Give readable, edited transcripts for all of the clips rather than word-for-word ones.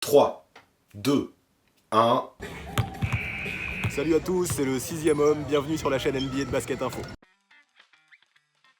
3, 2, 1... Salut à tous, c'est le 6ème homme, bienvenue sur la chaîne NBA de Basket Info.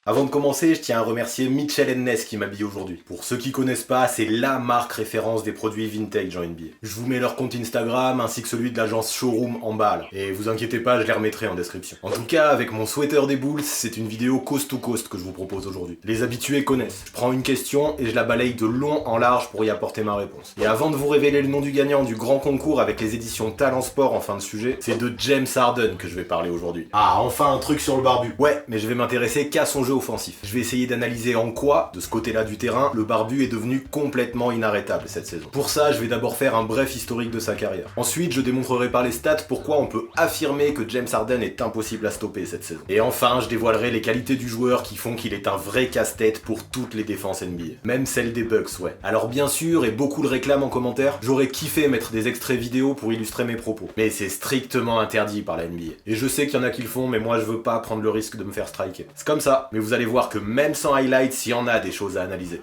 Avant de commencer, je tiens à remercier Mitchell & Ness qui m'habille aujourd'hui. Pour ceux qui connaissent pas, c'est LA marque référence des produits vintage en NBA. Je vous mets leur compte Instagram ainsi que celui de l'agence Showroom en bas là. Et vous inquiétez pas, je les remettrai en description. En tout cas, avec mon sweater des Bulls, c'est une vidéo coast to coast que je vous propose aujourd'hui. Les habitués connaissent. Je prends une question et je la balaye de long en large pour y apporter ma réponse. Et avant de vous révéler le nom du gagnant du grand concours avec les éditions Talent Sport en fin de sujet, c'est de James Harden que je vais parler aujourd'hui. Ah, enfin un truc sur le barbu. Ouais, mais je vais m'intéresser qu'à son jeu offensif. Je vais essayer d'analyser en quoi, de ce côté-là du terrain, le barbu est devenu complètement inarrêtable cette saison. Pour ça, je vais d'abord faire un bref historique de sa carrière. Ensuite, je démontrerai par les stats pourquoi on peut affirmer que James Harden est impossible à stopper cette saison. Et enfin, je dévoilerai les qualités du joueur qui font qu'il est un vrai casse-tête pour toutes les défenses NBA. Même celle des Bucks, ouais. Alors bien sûr, et beaucoup le réclament en commentaire, j'aurais kiffé mettre des extraits vidéo pour illustrer mes propos. Mais c'est strictement interdit par la NBA. Et je sais qu'il y en a qui le font, mais moi je veux pas prendre le risque de me faire striker. C'est comme ça, mais vous allez voir que même sans highlights, il y en a des choses à analyser.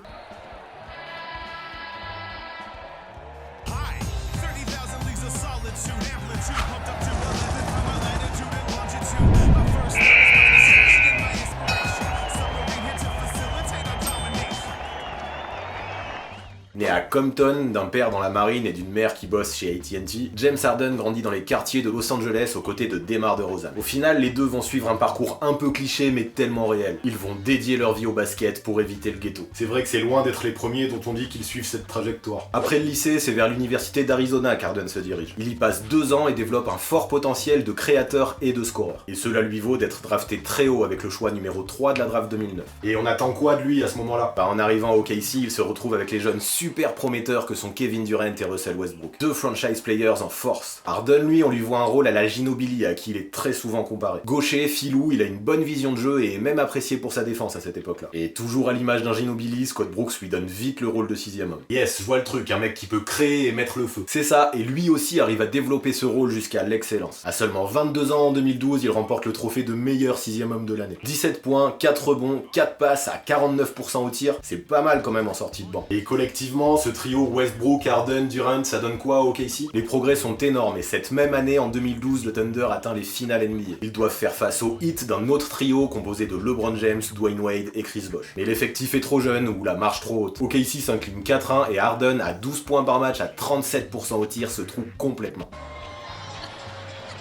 Né à Compton, d'un père dans la marine et d'une mère qui bosse chez AT&T, James Harden grandit dans les quartiers de Los Angeles aux côtés de DeMar DeRozan. Au final, les deux vont suivre un parcours un peu cliché mais tellement réel. Ils vont dédier leur vie au basket pour éviter le ghetto. C'est vrai que c'est loin d'être les premiers dont on dit qu'ils suivent cette trajectoire. Après le lycée, c'est vers l'université d'Arizona qu'Harden se dirige. Il y passe 2 ans et développe un fort potentiel de créateur et de scoreur. Et cela lui vaut d'être drafté très haut avec le choix numéro 3 de la draft 2009. Et on attend quoi de lui à ce moment-là? En arrivant au OKC, il se retrouve avec les jeunes super prometteurs que sont Kevin Durant et Russell Westbrook. 2 franchise players en force. Harden, lui, on lui voit un rôle à la Ginobili à qui il est très souvent comparé. Gaucher, filou, il a une bonne vision de jeu et est même apprécié pour sa défense à cette époque-là. Et toujours à l'image d'un Ginobili, Scott Brooks lui donne vite le rôle de 6ème homme. Yes, je vois le truc, un mec qui peut créer et mettre le feu. C'est ça, et lui aussi arrive à développer ce rôle jusqu'à l'excellence. À seulement 22 ans en 2012, il remporte le trophée de meilleur 6ème homme de l'année. 17 points, 4 rebonds, 4 passes à 49% au tir, c'est pas mal quand même en sortie de banc. Et collectivement, ce trio Westbrook, Harden, Durant, ça donne quoi au OKC? Les progrès sont énormes et cette même année, en 2012, le Thunder atteint les finales NBA. Ils doivent faire face au hit d'un autre trio composé de LeBron James, Dwayne Wade et Chris Bosh. Mais l'effectif est trop jeune ou la marche trop haute. OKC s'incline 4-1 et Harden, à 12 points par match à 37% au tir, se trouve complètement.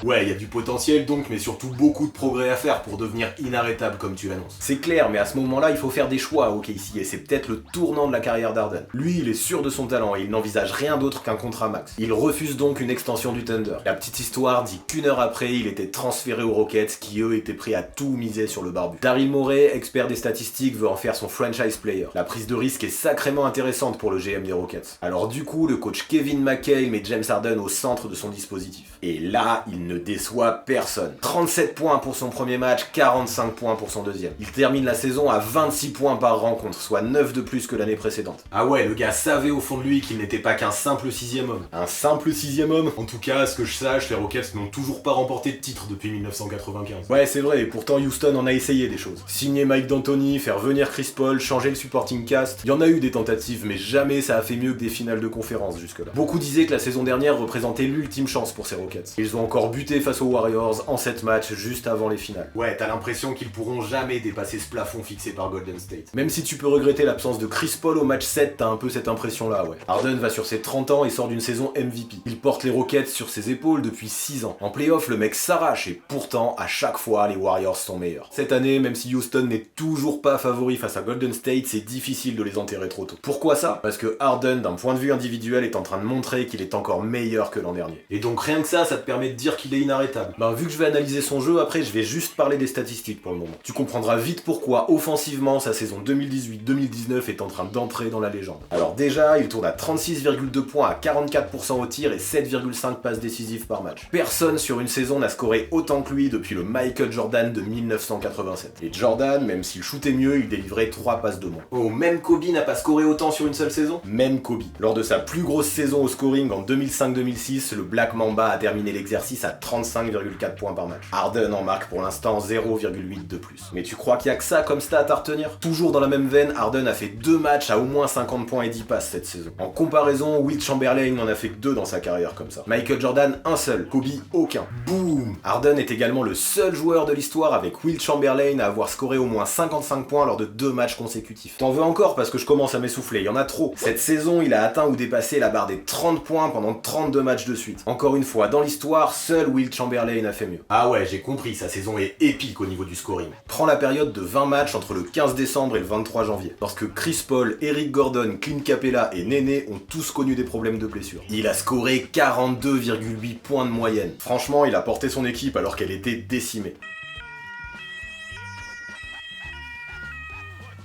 Ouais, il y a du potentiel donc, mais surtout beaucoup de progrès à faire pour devenir inarrêtable comme tu l'annonces. C'est clair, mais à ce moment-là, il faut faire des choix au OKC et c'est peut-être le tournant de la carrière d'Harden. Lui, il est sûr de son talent et il n'envisage rien d'autre qu'un contrat max. Il refuse donc une extension du Thunder. La petite histoire dit qu'une heure après, il était transféré aux Rockets qui, eux, étaient prêts à tout miser sur le barbu. Daryl Morey, expert des statistiques, veut en faire son franchise player. La prise de risque est sacrément intéressante pour le GM des Rockets. Alors du coup, le coach Kevin McHale met James Harden au centre de son dispositif. Et là, il ne déçoit personne. 37 points pour son premier match, 45 points pour son deuxième. Il termine la saison à 26 points par rencontre, soit 9 de plus que l'année précédente. Ah ouais, le gars savait au fond de lui qu'il n'était pas qu'un simple 6ème homme. Un simple 6ème homme? En tout cas, à ce que je sache, les Rockets n'ont toujours pas remporté de titre depuis 1995. Ouais, c'est vrai, et pourtant Houston en a essayé des choses. Signer Mike D'Antoni, faire venir Chris Paul, changer le supporting cast, il y en a eu des tentatives, mais jamais ça a fait mieux que des finales de conférence jusque-là. Beaucoup disaient que la saison dernière représentait l'ultime chance pour ces Rockets. Ils ont encore buté face aux Warriors en 7 matchs juste avant les finales. Ouais, t'as l'impression qu'ils pourront jamais dépasser ce plafond fixé par Golden State. Même si tu peux regretter l'absence de Chris Paul au match 7, t'as un peu cette impression-là, ouais. Harden va sur ses 30 ans et sort d'une saison MVP. Il porte les Rockets sur ses épaules depuis 6 ans. En playoff, le mec s'arrache et pourtant, à chaque fois, les Warriors sont meilleurs. Cette année, même si Houston n'est toujours pas favori face à Golden State, c'est difficile de les enterrer trop tôt. Pourquoi ça? Parce que Harden, d'un point de vue individuel, est en train de montrer qu'il est encore meilleur que l'an dernier. Et donc rien que ça te permet de dire qu'il est inarrêtable. Vu que je vais analyser son jeu, après je vais juste parler des statistiques pour le moment. Tu comprendras vite pourquoi, offensivement, sa saison 2018-2019 est en train d'entrer dans la légende. Alors déjà, il tourne à 36,2 points à 44% au tir et 7,5 passes décisives par match. Personne sur une saison n'a scoré autant que lui depuis le Michael Jordan de 1987. Et Jordan, même s'il shootait mieux, il délivrait 3 passes de moins. Oh, même Kobe n'a pas scoré autant sur une seule saison? Même Kobe. Lors de sa plus grosse saison au scoring en 2005-2006, le Black Mamba a terminé l'exercice à 35,4 points par match. Harden en marque pour l'instant 0,8 de plus. Mais tu crois qu'il y a que ça comme stat à retenir? Toujours dans la même veine, Harden a fait 2 matchs à au moins 50 points et 10 passes cette saison. En comparaison, Wilt Chamberlain n'en a fait que 2 dans sa carrière comme ça. Michael Jordan, un seul. Kobe, aucun. Boum! Harden est également le seul joueur de l'histoire avec Wilt Chamberlain à avoir scoré au moins 55 points lors de 2 matchs consécutifs. T'en veux encore parce que je commence à m'essouffler, il y en a trop. Cette saison, il a atteint ou dépassé la barre des 30 points pendant 32 matchs de suite. Encore une fois, dans l'histoire, seul Wilt Chamberlain a fait mieux. Ah ouais, j'ai compris, sa saison est épique au niveau du scoring. Prends la période de 20 matchs entre le 15 décembre et le 23 janvier, lorsque Chris Paul, Eric Gordon, Clint Capella et Néné ont tous connu des problèmes de blessure. Il a scoré 42,8 points de moyenne. Franchement, il a porté son équipe alors qu'elle était décimée.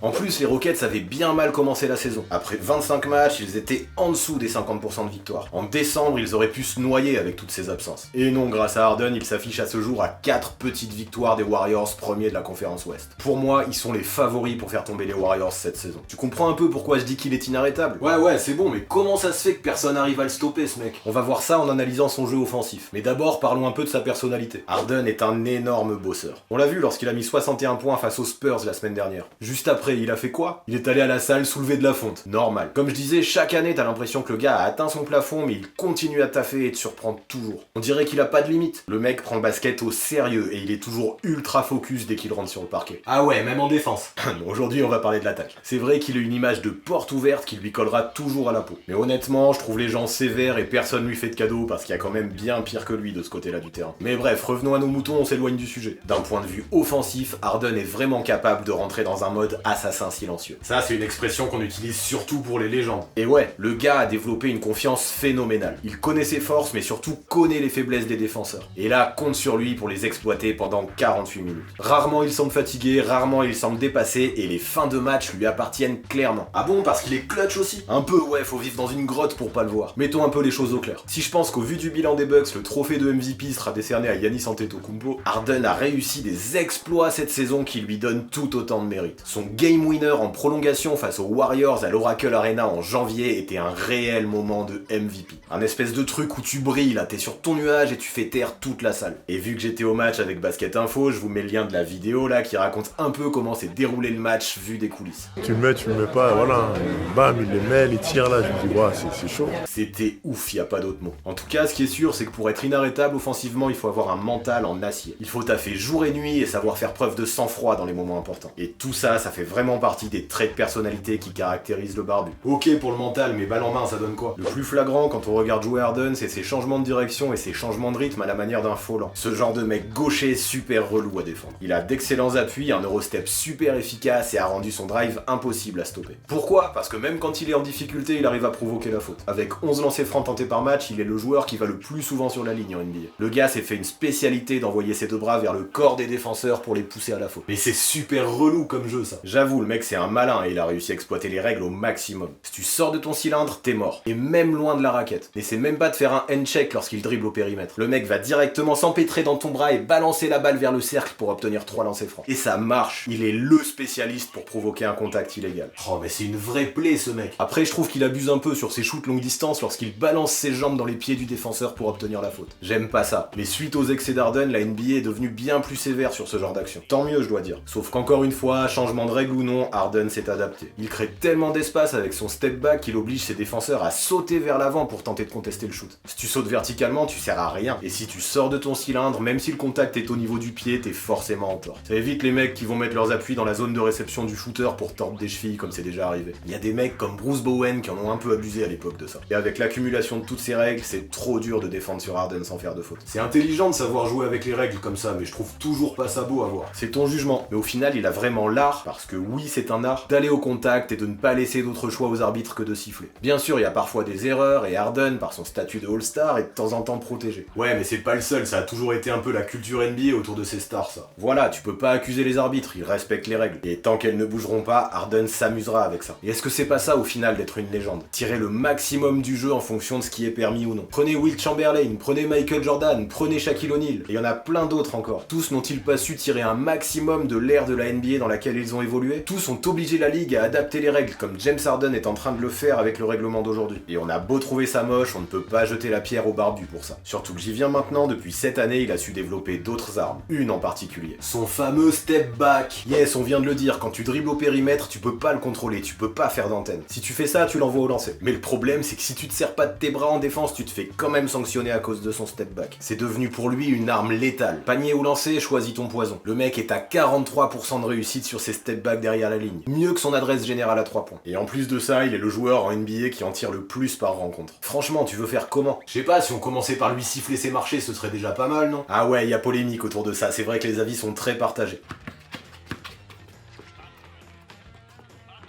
En plus, les Rockets avaient bien mal commencé la saison. Après 25 matchs, ils étaient en dessous des 50% de victoire. En décembre, ils auraient pu se noyer avec toutes ces absences. Et non, grâce à Harden, il s'affiche à ce jour à 4 petites victoires des Warriors, premiers de la conférence Ouest. Pour moi, ils sont les favoris pour faire tomber les Warriors cette saison. Tu comprends un peu pourquoi je dis qu'il est inarrêtable? Ouais, c'est bon, mais comment ça se fait que personne n'arrive à le stopper, ce mec? On va voir ça en analysant son jeu offensif. Mais d'abord, parlons un peu de sa personnalité. Harden est un énorme bosseur. On l'a vu lorsqu'il a mis 61 points face aux Spurs la semaine dernière. Juste après, il a fait quoi? Il est allé à la salle soulever de la fonte. Normal. Comme je disais, chaque année, t'as l'impression que le gars a atteint son plafond, mais il continue à taffer et te surprendre toujours. On dirait qu'il a pas de limite. Le mec prend le basket au sérieux et il est toujours ultra focus dès qu'il rentre sur le parquet. Ah ouais, même en défense. Bon, aujourd'hui, on va parler de l'attaque. C'est vrai qu'il a une image de porte ouverte qui lui collera toujours à la peau. Mais honnêtement, je trouve les gens sévères et personne lui fait de cadeau parce qu'il y a quand même bien pire que lui de ce côté-là du terrain. Mais bref, revenons à nos moutons, on s'éloigne du sujet. D'un point de vue offensif, Harden est vraiment capable de rentrer dans un mode assassin silencieux. Ça, c'est une expression qu'on utilise surtout pour les légendes. Et ouais, le gars a développé une confiance phénoménale. Il connaît ses forces, mais surtout connaît les faiblesses des défenseurs. Et là, compte sur lui pour les exploiter pendant 48 minutes. Rarement il semble fatigué, rarement il semble dépassé, et les fins de match lui appartiennent clairement. Ah bon, parce qu'il est clutch aussi? Un peu, ouais, faut vivre dans une grotte pour pas le voir. Mettons un peu les choses au clair. Si je pense qu'au vu du bilan des Bucks, le trophée de MVP sera décerné à Giannis Antetokounmpo, Harden a réussi des exploits cette saison qui lui donnent tout autant de mérite. Son game winner en prolongation face aux Warriors à l'Oracle Arena en janvier était un réel moment de MVP. Un espèce de truc où tu brilles là, t'es sur ton nuage et tu fais taire toute la salle. Et vu que j'étais au match avec Basket Info, je vous mets le lien de la vidéo là qui raconte un peu comment s'est déroulé le match vu des coulisses. Tu le mets pas, voilà. Bam, il les met, les tire là, je me dis, ouais, c'est chaud. C'était ouf, y a pas d'autre mot. En tout cas, ce qui est sûr, c'est que pour être inarrêtable offensivement, il faut avoir un mental en acier. Il faut taffer jour et nuit et savoir faire preuve de sang-froid dans les moments importants. Et tout ça, ça fait vraiment partie des traits de personnalité qui caractérisent le barbu. Ok pour le mental, mais balle en main, ça donne quoi? Le plus flagrant quand on regarde jouer Harden, c'est ses changements de direction et ses changements de rythme à la manière d'un faux lent. Ce genre de mec gaucher super relou à défendre. Il a d'excellents appuis, un Eurostep super efficace et a rendu son drive impossible à stopper. Pourquoi? Parce que même quand il est en difficulté, il arrive à provoquer la faute. Avec 11 lancers francs tentés par match, il est le joueur qui va le plus souvent sur la ligne en NBA. Le gars s'est fait une spécialité d'envoyer ses deux bras vers le corps des défenseurs pour les pousser à la faute. Mais c'est super relou comme jeu ça. J'avoue, le mec c'est un malin et il a réussi à exploiter les règles au maximum. Si tu sors de ton cylindre, t'es mort. Et même loin de la raquette. N'essaie même pas de faire un hand-check lorsqu'il dribble au périmètre. Le mec va directement s'empêtrer dans ton bras et balancer la balle vers le cercle pour obtenir 3 lancers francs. Et ça marche. Il est le spécialiste pour provoquer un contact illégal. Oh mais c'est une vraie plaie ce mec. Après je trouve qu'il abuse un peu sur ses shoots longue distance lorsqu'il balance ses jambes dans les pieds du défenseur pour obtenir la faute. J'aime pas ça. Mais suite aux excès d'Harden, la NBA est devenue bien plus sévère sur ce genre d'action. Tant mieux je dois dire. Sauf qu'encore une fois, changement de règle ou non, Harden s'est adapté. Il crée tellement d'espace avec son step back qu'il oblige ses défenseurs à sauter vers l'avant pour tenter de contester le shoot. Si tu sautes verticalement, tu sers à rien. Et si tu sors de ton cylindre, même si le contact est au niveau du pied, t'es forcément en tort. Ça évite les mecs qui vont mettre leurs appuis dans la zone de réception du shooter pour tordre des chevilles comme c'est déjà arrivé. Il y a des mecs comme Bruce Bowen qui en ont un peu abusé à l'époque de ça. Et avec l'accumulation de toutes ces règles, c'est trop dur de défendre sur Harden sans faire de faute. C'est intelligent de savoir jouer avec les règles comme ça, mais je trouve toujours pas ça beau à voir. C'est ton jugement, mais au final il a vraiment l'art, parce que oui c'est un art, d'aller au contact et de ne pas laisser d'autre choix aux arbitres que de siffler. Bien sûr il y a parfois des erreurs, et Harden, par son statut de All-Star, est de temps en temps protégé. Ouais mais c'est pas le seul, ça a toujours été un peu la culture NBA autour de ces stars ça. Voilà, tu peux pas accuser les arbitres, ils respectent les règles. Et tant qu'elles ne bougeront pas, Harden s'amusera avec ça. Et est-ce que c'est pas ça au final d'être une légende? Tirer le maximum du jeu en fonction de ce qui est permis ou non. Prenez Wilt Chamberlain, prenez Michael Jordan, prenez Shaquille O'Neal, et il y en a plein d'autres encore. Tous n'ont-ils pas su tirer un maximum de l'ère de la NBA dans laquelle ils ont évolué? évoluer, tous ont obligé la ligue à adapter les règles, comme James Harden est en train de le faire avec le règlement d'aujourd'hui. Et on a beau trouver ça moche, on ne peut pas jeter la pierre au barbu pour ça. Surtout que j'y viens maintenant, depuis cette année, il a su développer d'autres armes, une en particulier. Son fameux step back. Yes, on vient de le dire, quand tu dribbles au périmètre, tu peux pas le contrôler, tu peux pas faire d'antenne. Si tu fais ça, tu l'envoies au lancer. Mais le problème, c'est que si tu te sers pas de tes bras en défense, tu te fais quand même sanctionner à cause de son step back. C'est devenu pour lui une arme létale. Panier ou lancer, choisis ton poison. Le mec est à 43% de réussite sur ses step backs derrière la ligne. Mieux que son adresse générale à 3 points. Et en plus de ça, il est le joueur en NBA qui en tire le plus par rencontre. Franchement, tu veux faire comment? Je sais pas, si on commençait par lui siffler ses marchés, ce serait déjà pas mal, non? Ah ouais, y a polémique autour de ça, c'est vrai que les avis sont très partagés.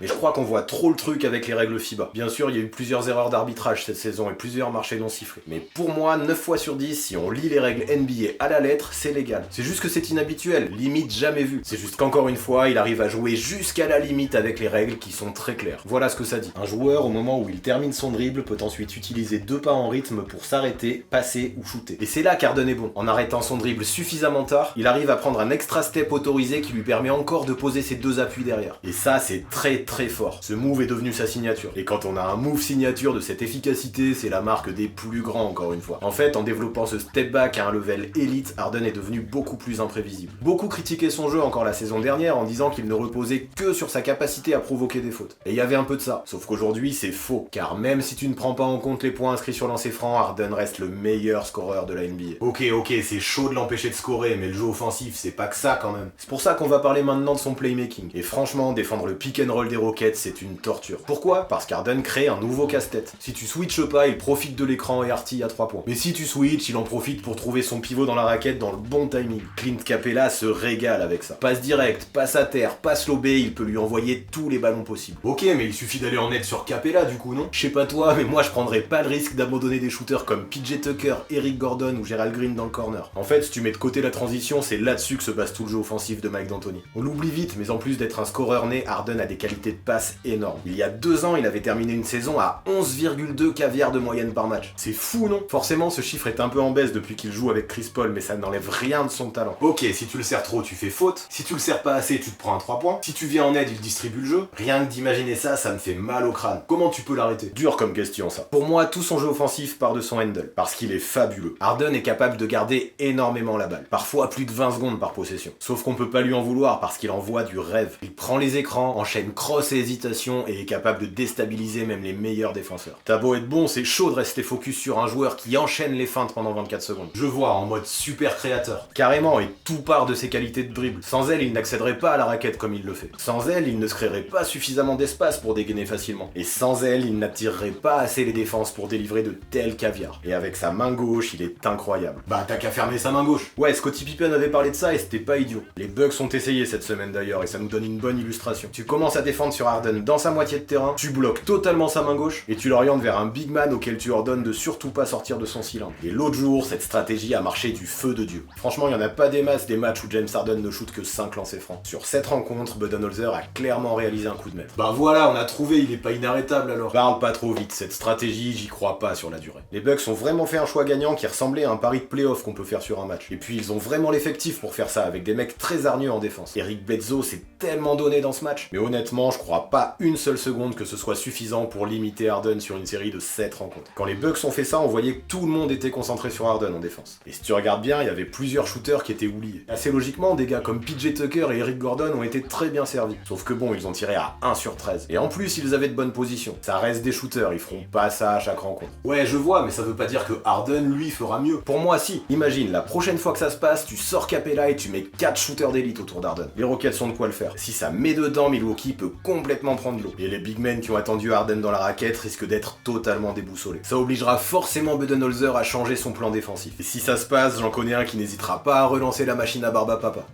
Mais je crois qu'on voit trop le truc avec les règles FIBA. Bien sûr, il y a eu plusieurs erreurs d'arbitrage cette saison et plusieurs marchés non sifflés. Mais pour moi, 9 fois sur 10, si on lit les règles NBA à la lettre, c'est légal. C'est juste que c'est inhabituel, limite jamais vu. C'est juste qu'encore une fois, il arrive à jouer jusqu'à la limite avec les règles qui sont très claires. Voilà ce que ça dit. Un joueur, au moment où il termine son dribble, peut ensuite utiliser 2 pas en rythme pour s'arrêter, passer ou shooter. Et c'est là qu'Harden est bon. En arrêtant son dribble suffisamment tard, il arrive à prendre un extra step autorisé qui lui permet encore de poser ses 2 appuis derrière. Et ça, c'est très fort. Ce move est devenu sa signature. Et quand on a un move signature de cette efficacité, c'est la marque des plus grands encore une fois. En fait, en développant ce step back à un level élite, Harden est devenu beaucoup plus imprévisible. Beaucoup critiquaient son jeu encore la saison dernière en disant qu'il ne reposait que sur sa capacité à provoquer des fautes. Et il y avait un peu de ça. Sauf qu'aujourd'hui, c'est faux. Car même si tu ne prends pas en compte les points inscrits sur lancer franc, Harden reste le meilleur scoreur de la NBA. Ok, c'est chaud de l'empêcher de scorer, mais le jeu offensif, c'est pas que ça quand même. C'est pour ça qu'on va parler maintenant de son playmaking. Et franchement, défendre le pick and roll des Rockets, c'est une torture. Pourquoi? Parce qu'Harden crée un nouveau casse-tête. Si tu switches pas, il profite de l'écran et artille à 3 points. Mais si tu switches, il en profite pour trouver son pivot dans la raquette dans le bon timing. Clint Capella se régale avec ça. Passe direct, passe à terre, passe lobé, il peut lui envoyer tous les ballons possibles. Ok, mais il suffit d'aller en net sur Capella du coup, non? Je sais pas toi, mais moi je prendrais pas le risque d'abandonner des shooters comme PJ Tucker, Eric Gordon ou Gerald Green dans le corner. En fait, si tu mets de côté la transition, c'est là-dessus que se base tout le jeu offensif de Mike D'Antoni. On l'oublie vite, mais en plus d'être un scoreur né, Harden a des qualités de passe énormes. Il y a 2 ans, il avait terminé une saison à 11,2 caviar de moyenne par match. C'est fou, non? Forcément, ce chiffre est un peu en baisse depuis qu'il joue avec Chris Paul, mais ça n'enlève rien de son talent. Ok, si tu le sers trop, tu fais faute. Si tu le sers pas assez, tu te prends un 3 points. Si tu viens en aide, il distribue le jeu. Rien que d'imaginer ça, ça me fait mal au crâne. Comment tu peux l'arrêter? Dur comme question, ça. Pour moi, tout son jeu offensif part de son handle, parce qu'il est fabuleux. Harden est capable de garder énormément la balle, parfois plus de 20 secondes par possession. Sauf qu'on peut pas lui en vouloir parce qu'il envoie du rêve. Il prend les écrans, enchaîne cross et hésitation et est capable de déstabiliser même les meilleurs défenseurs. T'as beau être bon, c'est chaud de rester focus sur un joueur qui enchaîne les feintes pendant 24 secondes. Je vois, en mode super créateur. Carrément, et tout part de ses qualités de dribble. Sans elle, il n'accéderait pas à la raquette comme il le fait. Sans elle, il ne se créerait pas suffisamment d'espace pour dégainer facilement. Et sans elle, il n'attirerait pas assez les défenses pour délivrer de tels caviars. Et avec sa main gauche, il est incroyable. Bah t'as qu'à fermer sa main gauche. Ouais, Scottie Pippen avait parlé de ça et c'était pas idiot. Les Bucks ont essayé cette semaine d'ailleurs et ça nous donne une bonne illustration. Tu commences à défendre sur Harden dans sa moitié de terrain, tu bloques totalement sa main gauche et tu l'orientes vers un big man auquel tu ordonnes de surtout pas sortir de son cylindre. Et l'autre jour, cette stratégie a marché du feu de Dieu. Franchement, il y en a pas des masses des matchs où James Harden ne shoot que 5 lancers francs. Sur cette rencontre, Budenholzer a clairement réalisé un coup de maître. Bah voilà, on a trouvé, il est pas inarrêtable alors. Parle pas trop vite, cette stratégie, j'y crois pas sur la durée. Les Bucks ont vraiment fait un choix gagnant qui ressemblait à un pari de playoff qu'on peut faire sur un match. Et puis ils ont vraiment l'effectif pour faire ça, avec des mecs très hargneux en défense. Eric Bledsoe s'est tellement donné dans ce match. Mais honnêtement, je crois pas une seule seconde que ce soit suffisant pour limiter Harden sur une série de 7 rencontres. Quand les Bucks ont fait ça, on voyait que tout le monde était concentré sur Harden en défense. Et si tu regardes bien, il y avait plusieurs shooters qui étaient oubliés. Assez logiquement, des gars comme PJ Tucker et Eric Gordon ont été très bien servis. Sauf que bon, ils ont tiré à 1 sur 13. Et en plus, ils avaient de bonnes positions. Ça reste des shooters, ils feront pas ça à chaque rencontre. Ouais, je vois, mais ça veut pas dire que Harden, lui, fera mieux. Pour moi, si. Imagine, la prochaine fois que ça se passe, tu sors Capella et tu mets 4 shooters d'élite autour d'Harden. Les Rockets ont de quoi le faire. Si ça met dedans, Milwaukee peut complètement prendre l'eau. Et les big men qui ont attendu Harden dans la raquette risquent d'être totalement déboussolés. Ça obligera forcément Budenholzer à changer son plan défensif. Et si ça se passe, j'en connais un qui n'hésitera pas à relancer la machine à barbe à papa.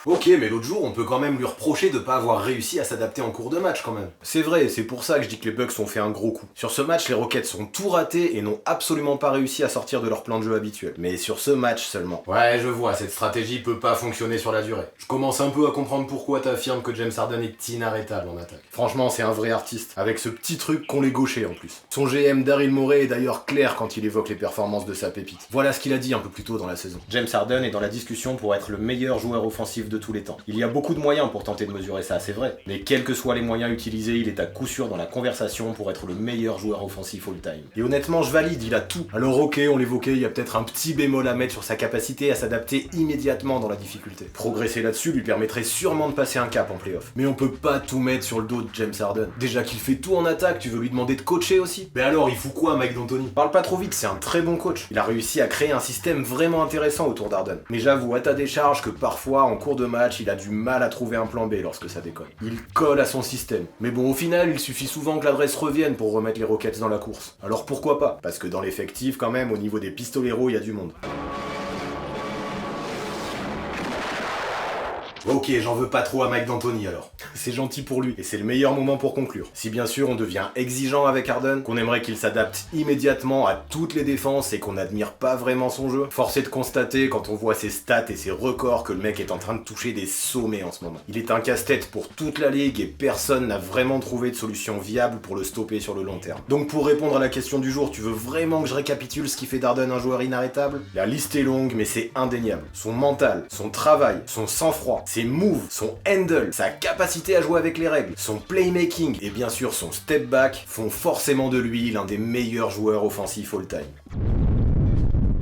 Ok, mais l'autre jour, on peut quand même lui reprocher de pas avoir réussi à s'adapter en cours de match quand même. C'est vrai, c'est pour ça que je dis que les Bucks ont fait un gros coup. Sur ce match, les Rockets ont tout raté et n'ont absolument pas réussi à sortir de leur plan de jeu habituel. Mais sur ce match seulement. Ouais, je vois, cette stratégie peut pas fonctionner sur la durée. Je commence un peu à comprendre pourquoi t'affirmes que James Harden est inarrêtable en attaque. Franchement, c'est un vrai artiste, avec ce petit truc qu'on l'est gaucher en plus. Son GM Daryl Morey est d'ailleurs clair quand il évoque les performances de sa pépite. Voilà ce qu'il a dit un peu plus tôt dans la saison. James Harden est dans la discussion pour être le meilleur joueur offensif de tous les temps. Il y a beaucoup de moyens pour tenter de mesurer ça, c'est vrai. Mais quels que soient les moyens utilisés, il est à coup sûr dans la conversation pour être le meilleur joueur offensif all-time. Et honnêtement, je valide, il a tout. Alors ok, on l'évoquait, il y a peut-être un petit bémol à mettre sur sa capacité à s'adapter immédiatement dans la difficulté. Progresser là-dessus lui permettrait sûrement de passer un cap en playoff. Mais on peut pas tout mettre sur le dos de James Harden. Déjà qu'il fait tout en attaque, tu veux lui demander de coacher aussi? Mais alors, il fout quoi, Mike D'Antoni? Parle pas trop vite, c'est un très bon coach. Il a réussi à créer un système vraiment intéressant autour d'Harden. Mais j'avoue à ta décharge que parfois, en cours de match, il a du mal à trouver un plan B lorsque ça déconne. Il colle à son système. Mais bon, au final, il suffit souvent que l'adresse revienne pour remettre les Rockets dans la course. Alors pourquoi pas? Parce que dans l'effectif, quand même, au niveau des pistoleros, il y a du monde. Ok, j'en veux pas trop à Mike D'Antoni alors. C'est gentil pour lui, et c'est le meilleur moment pour conclure. Si bien sûr on devient exigeant avec Harden, qu'on aimerait qu'il s'adapte immédiatement à toutes les défenses et qu'on n'admire pas vraiment son jeu, force est de constater quand on voit ses stats et ses records que le mec est en train de toucher des sommets en ce moment. Il est un casse-tête pour toute la ligue et personne n'a vraiment trouvé de solution viable pour le stopper sur le long terme. Donc pour répondre à la question du jour, tu veux vraiment que je récapitule ce qui fait d'Harden un joueur inarrêtable? La liste est longue mais c'est indéniable. Son mental, son travail, son sang-froid, ses moves, son handle, sa capacité à jouer avec les règles, son playmaking et bien sûr son step back font forcément de lui l'un des meilleurs joueurs offensifs all-time.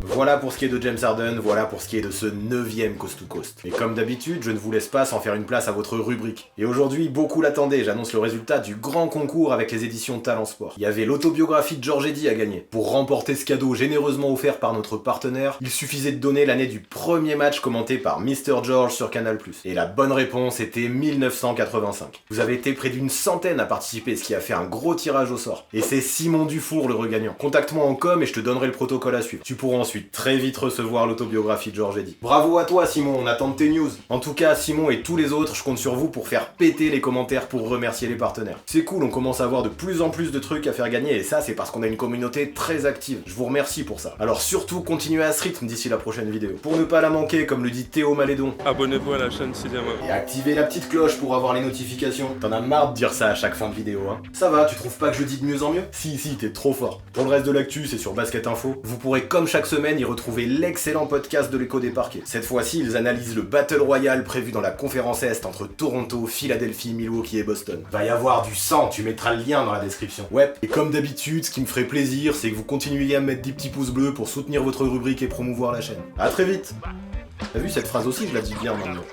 Voilà pour ce qui est de James Harden, voilà pour ce qui est de ce 9ème Coast to Coast. Et comme d'habitude, je ne vous laisse pas sans faire une place à votre rubrique. Et aujourd'hui, beaucoup l'attendaient, j'annonce le résultat du grand concours avec les éditions Talent Sport. Il y avait l'autobiographie de George Eddy à gagner. Pour remporter ce cadeau généreusement offert par notre partenaire, il suffisait de donner l'année du premier match commenté par Mr. George sur Canal+. Et la bonne réponse était 1985. Vous avez été près d'une centaine à participer, ce qui a fait un gros tirage au sort. Et c'est Simon Dufour le regagnant. Contacte-moi en com et je te donnerai le protocole à suivre. Tu pourras ensuite très vite recevoir l'autobiographie de George Eddy. Bravo à toi Simon, on attend de tes news. En tout cas, Simon et tous les autres, je compte sur vous pour faire péter les commentaires pour remercier les partenaires. C'est cool, on commence à avoir de plus en plus de trucs à faire gagner et ça c'est parce qu'on a une communauté très active. Je vous remercie pour ça. Alors surtout, continuez à ce rythme d'ici la prochaine vidéo. Pour ne pas la manquer, comme le dit Théo Malédon. Abonnez-vous à la chaîne Sidiama. Et activez la petite cloche pour avoir les notifications. T'en as marre de dire ça à chaque fin de vidéo, hein. Ça va, tu trouves pas que je dis de mieux en mieux? Si, t'es trop fort. Pour le reste de l'actu, c'est sur Basket Info. Vous pourrez comme chaque semaine y retrouver l'excellent podcast de l'écho des parquets. Cette fois-ci, ils analysent le Battle Royale prévu dans la conférence Est entre Toronto, Philadelphie, Milwaukee et Boston. Va y avoir du sang, tu mettras le lien dans la description. Ouais, et comme d'habitude, ce qui me ferait plaisir, c'est que vous continuiez à mettre des petits pouces bleus pour soutenir votre rubrique et promouvoir la chaîne. A très vite. T'as vu, cette phrase aussi, je la dis bien maintenant.